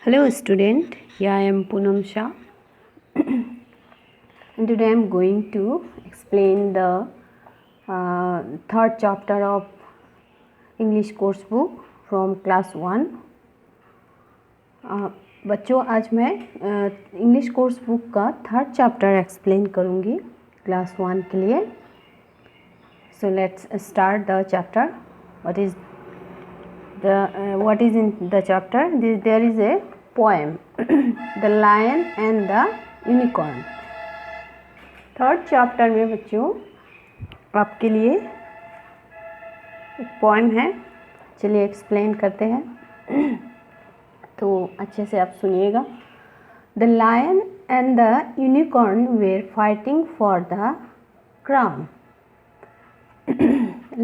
Hello student, here I am Poonam Shah and today I am going to explain the third chapter of English course book from class 1. बच्चों आज मैं English course book का third chapter explain करूँगी class 1 के लिए. So let's start the chapter. What is in the chapter? There is a poem, The Lion and the Unicorn. Third chapter में बच्चों आपके लिए एक पोएम है. चलिए एक्सप्लेन करते हैं. तो अच्छे से आप सुनिएगा. The lion and the unicorn were fighting for the crown.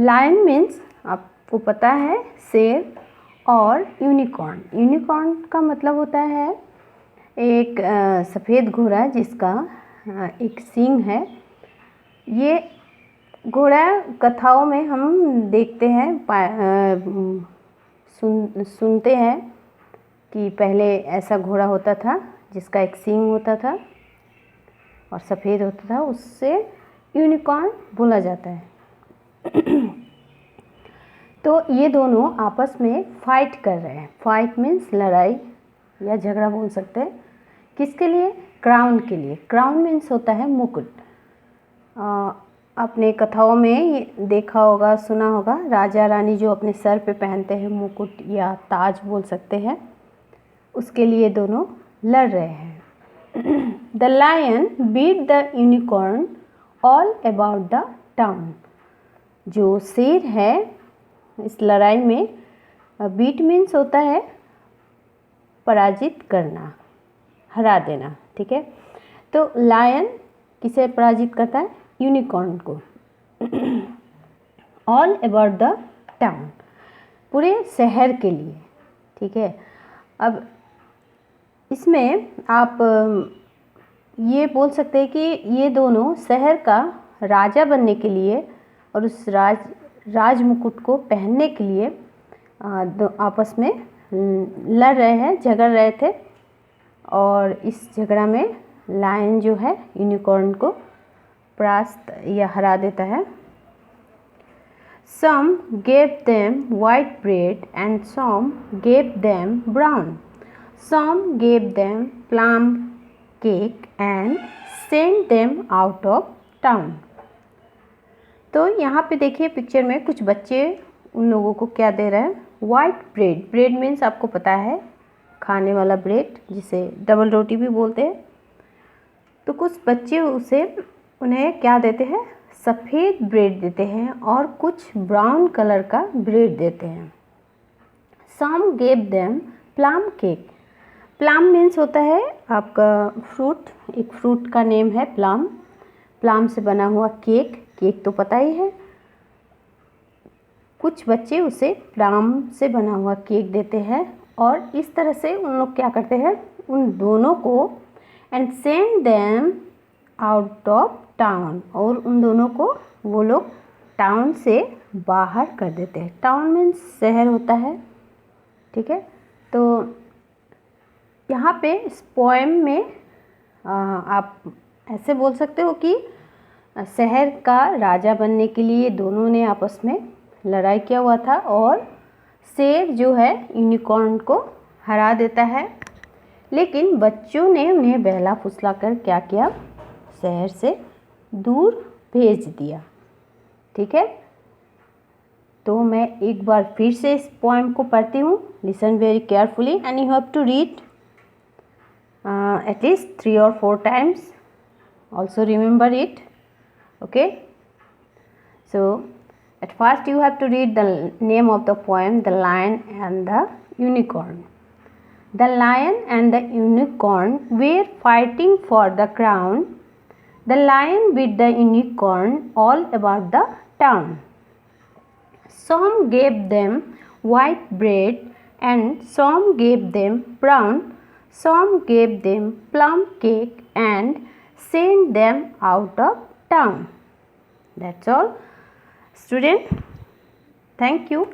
Lion means आपको पता है शेर, और यूनिकॉर्न का मतलब होता है एक सफ़ेद घोड़ा जिसका एक सींग है. ये घोड़ा कथाओं में हम देखते हैं, सुनते हैं कि पहले ऐसा घोड़ा होता था जिसका एक सींग होता था और सफ़ेद होता था, उससे यूनिकॉर्न बोला जाता है. तो ये दोनों आपस में फाइट कर रहे हैं. फाइट मीन्स लड़ाई या झगड़ा बोल सकते हैं. किसके लिए? क्राउन के लिए. क्राउन मीन्स होता है मुकुट. अपने कथाओं में ये देखा होगा, सुना होगा, राजा रानी जो अपने सर पे पहनते हैं मुकुट या ताज बोल सकते हैं, उसके लिए दोनों लड़ रहे हैं. The lion beat the unicorn all about the town. जो शेर है इस लड़ाई में, बीट मीन्स होता है पराजित करना, हरा देना. ठीक है. तो लायन किसे पराजित करता है? यूनिकॉर्न को. ऑल अबाउट द टाउन, पूरे शहर के लिए. ठीक है. अब इसमें आप ये बोल सकते हैं कि ये दोनों शहर का राजा बनने के लिए और उस राज मुकुट को पहनने के लिए आपस में लड़ रहे हैं, झगड़ रहे थे. और इस झगड़ा में लायन जो है यूनिकॉर्न को परास्त या हरा देता है. Some gave them white bread and some gave them brown. Some gave them plum cake and sent them out of town. तो यहाँ पे देखिए पिक्चर में कुछ बच्चे उन लोगों को क्या दे रहे हैं? White bread. ब्रेड मीन्स आपको पता है खाने वाला ब्रेड, जिसे डबल रोटी भी बोलते हैं. तो कुछ बच्चे उन्हें क्या देते हैं? सफ़ेद ब्रेड देते हैं और कुछ ब्राउन कलर का ब्रेड देते हैं. Some gave them plum cake. Plum means होता है आपका फ्रूट. एक फ्रूट का नेम है प्लम. प्लम से बना हुआ केक तो पता ही है. कुछ बच्चे उसे प्लम से बना हुआ केक देते हैं और इस तरह से उन लोग क्या करते हैं? उन दोनों को and send them out of town, और उन दोनों को वो लोग टाउन से बाहर कर देते हैं. टाउन मीन्स शहर होता है. ठीक है. तो यहाँ पे इस पोएम में आप ऐसे बोल सकते हो कि शहर का राजा बनने के लिए दोनों ने आपस में लड़ाई किया हुआ था और शेर जो है यूनिकॉर्न को हरा देता है. लेकिन बच्चों ने उन्हें बहला फुसला कर क्या किया? शहर से दूर भेज दिया. ठीक है. तो मैं एक बार फिर से इस पोएम को पढ़ती हूँ. Listen very carefully and you have to read at least 3 or 4 times. Also remember it. Okay. So at first you have to read the name of the poem, The Lion and the Unicorn. The lion and the unicorn were fighting for the crown. The lion beat the unicorn all about the town. Some gave them white bread and some gave them brown. Some gave them plum cake and sent them out of town. That's all, student. Thank you.